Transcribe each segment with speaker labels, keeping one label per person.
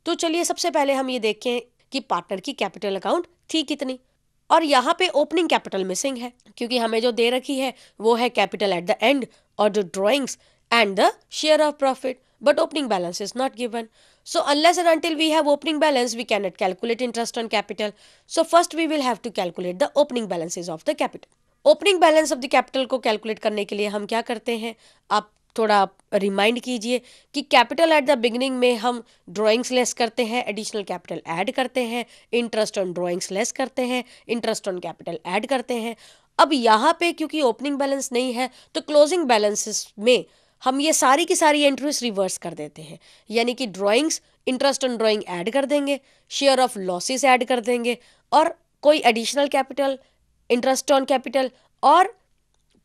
Speaker 1: तो चलिए सबसे पहले हम ये देखें कि पार्टनर की कैपिटल अकाउंट थी कितनी, और यहाँ पे ओपनिंग कैपिटल मिसिंग है क्योंकि हमें जो दे रखी है वो है कैपिटल एट द एंड और जो drawings and the share of profit, but opening balance is not given. So unless and until we have opening balance, we cannot calculate interest on capital. So first we will have to calculate the opening balances of the capital. Opening balance of the capital को calculate करने के लिए हम क्या करते हैं, आप थोड़ा रिमाइंड कीजिए कि कैपिटल एट द बिगनिंग में हम ड्राइंग्स लेस करते हैं, एडिशनल कैपिटल ऐड करते हैं, इंटरेस्ट ऑन ड्राइंग्स लेस करते हैं, इंटरेस्ट ऑन कैपिटल ऐड करते हैं. अब यहाँ पे क्योंकि ओपनिंग बैलेंस नहीं है तो क्लोजिंग बैलेंसेस में हम ये सारी की सारी एंट्रीज रिवर्स कर देते हैं, यानी कि drawings interest on drawing add कर देंगे, शेयर ऑफ लॉसेस ऐड कर देंगे, और कोई additional capital, interest on capital और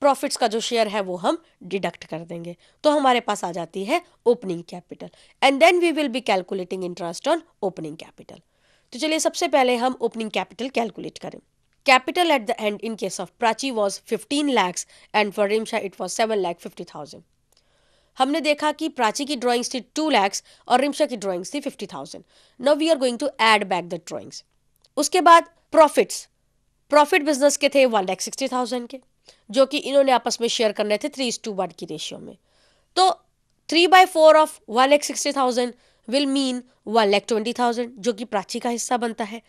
Speaker 1: प्रॉफिट्स का जो शेयर है वो हम डिडक्ट कर देंगे. तो हमारे पास आ जाती है opening capital and then we will be calculating interest on opening capital. तो चलिए सबसे पहले हम ओपनिंग कैपिटल कैलकुलेट करें. Capital at the end in case of Prachi was 15 lakhs and for Rimsha it was 7,50,000. हमने देखा कि प्राची की ड्राइंग्स थी 2 lakhs और रिमशा की ड्राइंग्स थी 50,000. Now we are going to add back the drawings. उसके बाद प्रॉफिट बिजनेस के थे 1,60,000 के, जो कि इन्होंने आपस में शेयर करने थे 3:1 की रेशियो में. तो 3/4 ऑफ 1,60,000 विल मीन 1,20,000 जो कि प्राची का हिस्सा बनता है,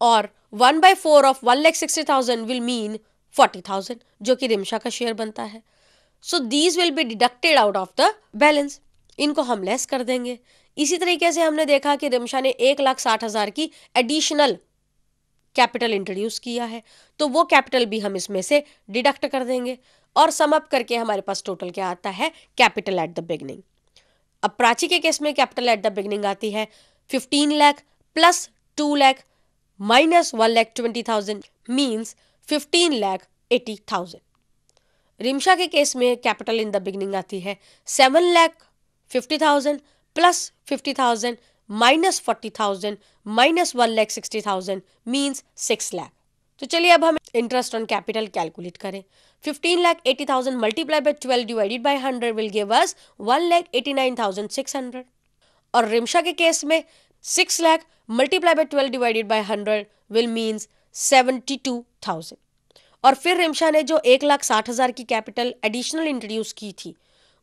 Speaker 1: और 1/4 ऑफ 1,60,000 विल मीन 40,000 जो कि रिमशा का शेयर बनता है. So these will be deducted out of the balance. इनको हम लेस कर देंगे. इसी तरीके से हमने देखा कि रिमशा ने 1,60,000 की एडिशनल कैपिटल इंट्रोड्यूस किया है, तो वो कैपिटल भी हम इसमें से डिडक्ट कर देंगे और सम अप करके हमारे पास टोटल क्या आता है, कैपिटल एट द बिगनिंग. अब प्राची के केस में कैपिटल एट द बिगनिंग आती है 15 lakh plus 2 lakh minus 1,20,000 means 15,80,000. Rimsha के केस में कैपिटल इन द बिगनिंग आती है 7,50,000 plus 50,000 minus 40,000 minus 1,60,000 means 6 lakh. तो चलिए अब हम इंटरेस्ट ऑन कैपिटल कैलकुलेट करें. 15,80,000 multiply by 12 divided by 100 will give us 1,89,600. और रिमशा के केस में 6 lakh multiply by 12 divided by 100 will means 72,000. और फिर रिमशा ने जो 1,60,000 की कैपिटल एडिशनल इंट्रोड्यूस की थी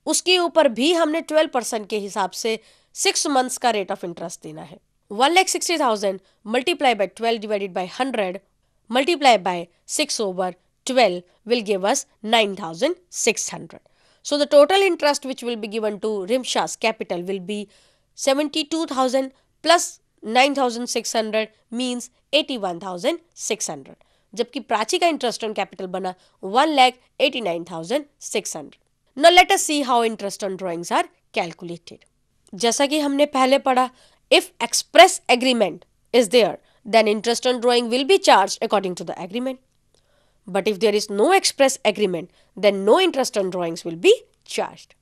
Speaker 1: उसके ऊपर भी हमने 12% के हिसाब से 6 months का रेट ऑफ इंटरेस्ट देना है. 1,60,000 multiply by 12 divided by 100 multiply bye 6/12 will give us 9,600. So the total interest which will be given to Rimsha's capital will be 72,000 plus 9,600 means 81,600. जबकि प्राची का इंटरेस्ट ऑन कैपिटल बना 1,89,600. Now let us see how interest on drawings are calculated. जैसा कि हमने पहले पढ़ा, if express agreement is there then interest on drawing will be charged according to the agreement. But if there is no express agreement then no interest on drawings will be charged.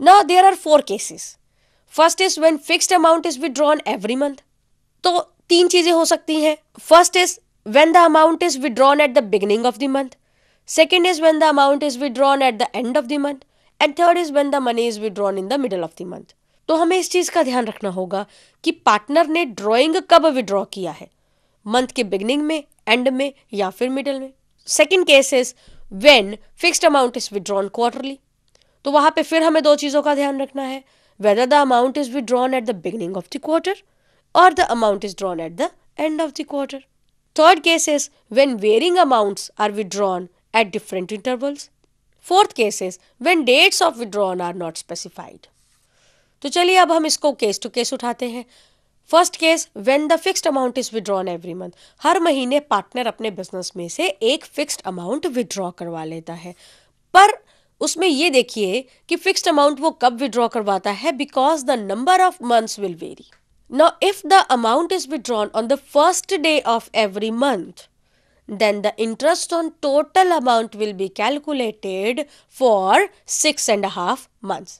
Speaker 1: Now there are 4 cases. First is when fixed amount is withdrawn every month. तो 3 चीजें हो सकती हैं. First is when the amount is withdrawn at the beginning of the month. Second is when the amount is withdrawn at the end of the month. And third is when the money is withdrawn in the middle of the month. तो हमें इस चीज का ध्यान रखना होगा कि partner ने ड्रॉइंग कब विड्रॉ किया है, मंथ के बिगनिंग में, एंड में या फिर मिडल में. Second case is when fixed amount is withdrawn quarterly. तो वहां पे फिर हमें 2 चीजों का ध्यान रखना है, whether the amount is withdrawn at the beginning of the quarter और the amount is drawn at the end of the quarter. Third case is when varying amounts are withdrawn at different intervals. Fourth case is when dates of withdrawn are not specified. तो चलिए अब हम इसको case to case उठाते हैं. First case when the fixed amount is withdrawn every month. हर महीने partner अपने बिजनेस में से एक फिक्स्ड अमाउंट विड्रॉ करवा लेता है, पर उसमें ये देखिए कि फिक्स्ड अमाउंट वो कब विड्रॉ करवाता है, because the number of months will very. Now if the amount is withdrawn on the first day of every month then the interest on total amount will be calculated for 6.5 months.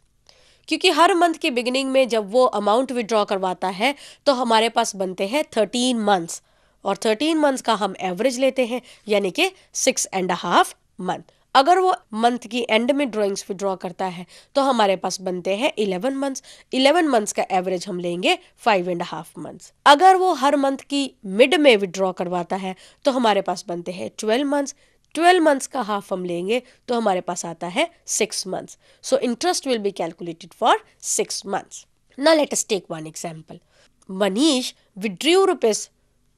Speaker 1: क्योंकि हर month के beginning में जब वो amount withdraw करवाता है तो हमारे पास बनते हैं 13 मंथ्स, और 13 मंथ्स का हम एवरेज लेते हैं यानी कि 6.5 मंथ. अगर वो मंथ की एंड में ड्राइंग्स विड्रॉ करता है तो हमारे पास बनते हैं 11 मंथ्स। 11 मंथ्स का एवरेज हम लेंगे 5.5 मंथ्स। अगर वो हर मंथ की मिड में विड्रॉ करवाता है तो हमारे पास बनते हैं 12 मंथ्स। 12 मंथ्स का हाफ हम लेंगे तो हमारे पास आता है 6 months. So interest will be calculated for 6 months. Now let us take one example. Manish withdrew rupees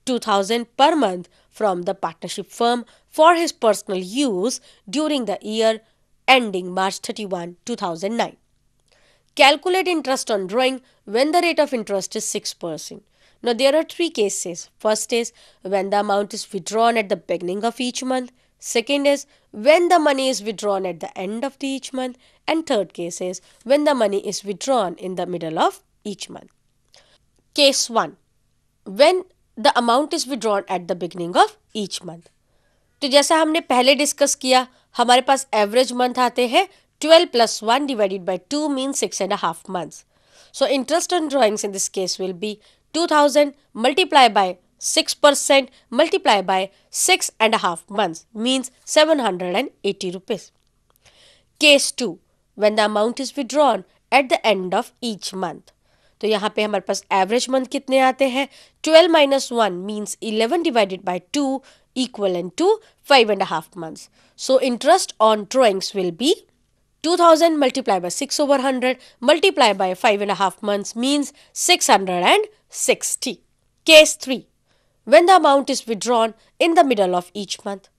Speaker 1: 2000 per month from the partnership firm for his personal use during the year ending March 31, 2009. Calculate interest on drawing when the rate of interest is 6%. Now, there are three cases. First is when the amount is withdrawn at the beginning of each month. Second is when the money is withdrawn at the end of each month. And third case is when the money is withdrawn in the middle of each month. Case 1. When the amount is withdrawn at the beginning of each month. तो जैसा हमने पहले discuss किया, हमारे पास average month आते हैं 12 plus 1 divided by 2 means 6.5 months. So interest on drawings in this case will be 2000 multiplied by 6% multiplied by 6.5 months means 780 rupees. Case 2. When the amount is withdrawn at the end of each month. तो यहाँ पे हमारे पास average month कितने आते हैं? 12 minus 1 means 11 divided by 2 equivalent to 5.5 months. So interest on drawings will be 2000 multiplied by 6 over 100 multiplied by 5.5 months means 660. Case 3. When the amount is withdrawn in the middle of each month.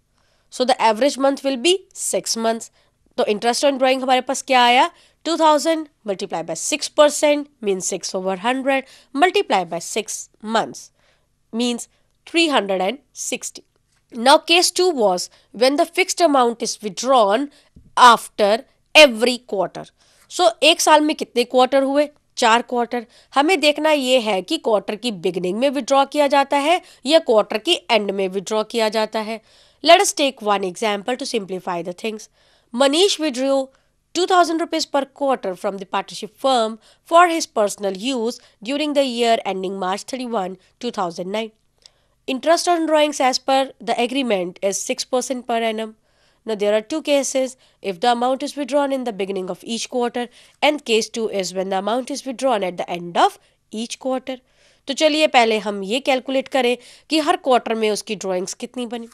Speaker 1: So the average month will be 6 months. तो interest on drawing हमारे पास क्या आया? 2000 multiplied by 6% means 6 over 100 multiplied by 6 months means 360. Now case 2 was when the fixed amount is withdrawn after every quarter. So एक साल में कितने quarter हुए? 4 quarter. हमें देखना ये है कि क्वार्टर की बिगिनिंग में विड्रॉ किया जाता है या क्वार्टर की एंड में विड्रॉ किया जाता है। Let us take one example to simplify the things. Manish withdrew 2000 rupees per quarter from the partnership firm for his personal use during the year ending March 31, 2009. Interest on drawings as per the agreement is 6% per annum. Now there are two cases, if the amount is withdrawn in the beginning of each quarter and case 2 is when the amount is withdrawn at the end of each quarter. तो चलिए पहले हम ये calculate करें कि हर quarter में उसकी drawings कितनी बनी।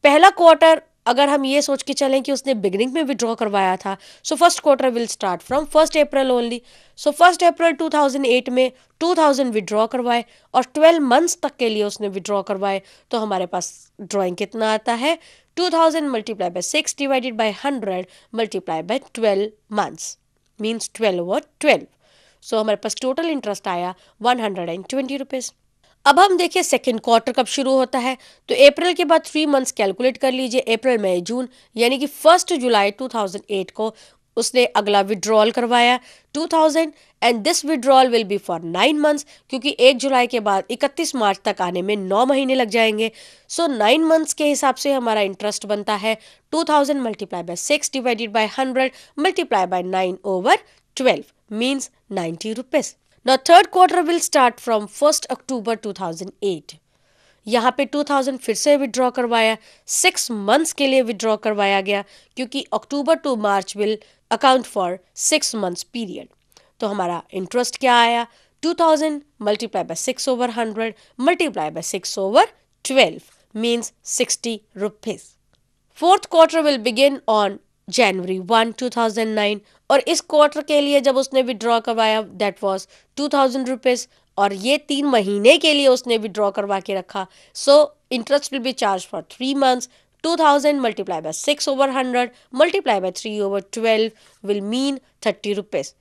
Speaker 1: पहला क्वार्टर अगर हम ये सोच के चलें कि उसने बिगिनिंग में विड्रॉ करवाया था, so first quarter will start from 1 April only. So 1 April 2008 में 2000 विड्रॉ करवाए और 12 मंथ्स तक के लिए उसने विड्रॉ करवाए, तो हमारे पास ड्राइंग कितना आता है? 2000 multiply by 6 divided by 100 multiply bye 12 months means 12 over 12. सो हमारे पास टोटल इंटरेस्ट आया 120 रुपीज़। अब हम देखिए सेकेंड क्वार्टर कब शुरू होता है, तो अप्रैल के बाद 3 मंथ्स कैलकुलेट कर लीजिए, अप्रैल मई जून, यानी कि 1 जुलाई 2008 को उसने अगला विड्रॉल करवाया 2000 and this withdrawal will be for 9 months, क्योंकि 1 जुलाई के बाद 31 मार्च तक आने में 9 महीने लग जाएंगे। सो 9 मंथ्स के हिसाब से हमारा इंटरेस्ट बनता है 2000 multiply by 6 divided by 100 multiply bye 9 over 12 means 90 rupees. Now third quarter will start from 1 October 2008. यहाँ पे 2000 फिर से विड्रॉ करवाया, 6 मंथ्स के लिए विड्रॉ करवाया गया क्योंकि October to March will account for 6 months period. तो हमारा इंटरेस्ट क्या आया? 2000 multiply by 6 over 100 multiply by 6 over 12 means 60 rupees. Fourth quarter will begin on January 1, 2009 और इस क्वार्टर के लिए जब उसने विड्रॉ करवाया दैट वाज 2000 रुपीज़ और ये 3 महीने के लिए उसने विड्रॉ करवा के रखा। सो interest will B charge for 3 months. 2000 multiply by 6 over 100 multiply bye 3 over 12 will mean 30 rupees.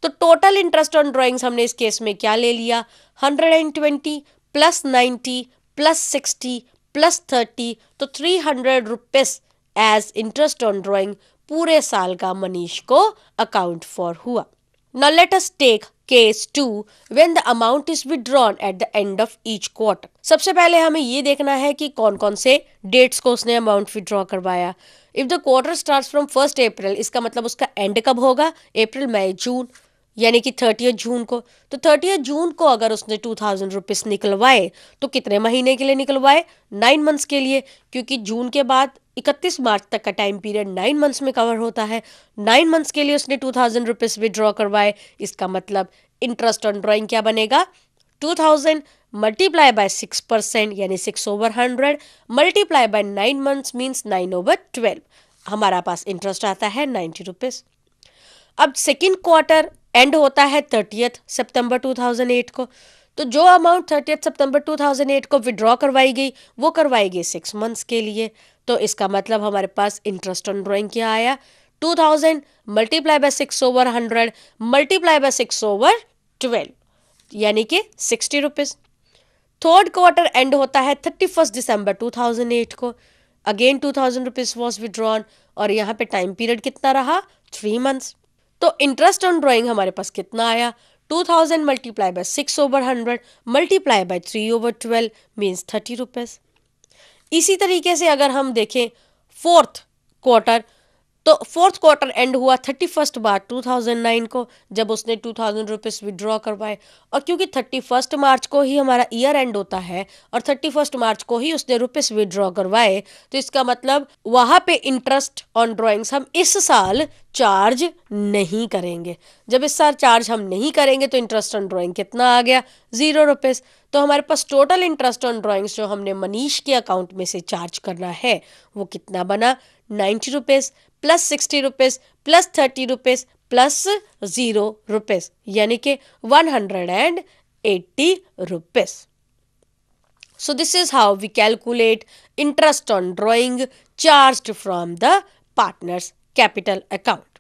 Speaker 1: तो टोटल इंटरेस्ट ऑन ड्राइंग्स हमने इस केस में क्या ले लिया? 120 प्लस 90 प्लस 60 प्लस 30, तो 300 rupees as interest on drawing पूरे साल का मनीष को अकाउंट फॉर हुआ। Now let us take case 2 when the amount is withdrawn at the end of each quarter. सबसे पहले हमें ये देखना है कि कौन कौन से डेट्स को उसने अमाउंट विड्रॉ करवाया। If the quarter starts from 1 अप्रैल, इसका मतलब उसका एंड कब होगा? अप्रैल मई जून, यानी कि 30 जून को। तो 30 जून को अगर उसने 2000 रुपीज निकलवाए तो कितने महीने के लिए निकलवाए? 9 मंथ्स के लिए, क्योंकि जून के बाद 31 मार्च तक का टाइम पीरियड 9 मंथ्स में कवर होता है। 9 मंथ्स के लिए उसने 2000 रुपीज विड्रॉ करवाए। इसका मतलब इंटरेस्ट ऑन ड्रॉइंग क्या बनेगा? 2000 मल्टीप्लाई बाय 6% यानी 6/100 मल्टीप्लाई बाय 9 मंथ्स मीन्स 9/12। हमारा पास इंटरेस्ट आता है 90 रुपीज। अब सेकेंड क्वार्टर एंड होता है 30 सितंबर 2008 को। तो जो अमाउंट 30 सितंबर 2008 को विड्रॉ करवाई गई वो करवाई गई 6 मंथ्स के लिए। तो इसका मतलब हमारे पास इंटरेस्ट ऑन ड्रॉइंग क्या आया? 2000 मल्टीप्लाई बाय 6/100 मल्टीप्लाई बाय 6/12 यानी कि 60 रुपीज। थर्ड क्वार्टर एंड होता है 31 दिसंबर 2008 को। अगेन 2000 रुपीज वॉज विड्रॉन और यहाँ पे टाइम पीरियड कितना रहा? 3 मंथ्स। तो इंटरेस्ट ऑन ड्रॉइंग हमारे पास कितना आया? 2000 multiply bye 6/100 multiply by 3/12 means 30 rupees. इसी तरीके से अगर हम देखें फोर्थ क्वार्टर, तो फोर्थ क्वार्टर एंड हुआ 31 मार्च 2009 को, जब उसने 2000 रुपीज विड्रॉ करवाए। और क्योंकि 31 मार्च को ही हमारा ईयर एंड होता है और 31 मार्च को ही उसने रुपीज विड्रॉ करवाए, तो इसका मतलब वहां पे इंटरेस्ट ऑन ड्रॉइंग्स हम इस साल चार्ज नहीं करेंगे। जब इस साल चार्ज हम नहीं करेंगे तो इंटरेस्ट ऑन ड्रॉइंग कितना आ गया? 0 रुपीज। तो हमारे पास टोटल इंटरेस्ट ऑन ड्रॉइंग्स जो हमने मनीष के अकाउंट में से चार्ज करना है वो कितना बना? 90 rupees plus 60 rupees plus 30 rupees plus 0 rupees यानी कि 180 rupees. So this is how we calculate interest on drawing charged from the partner's capital account.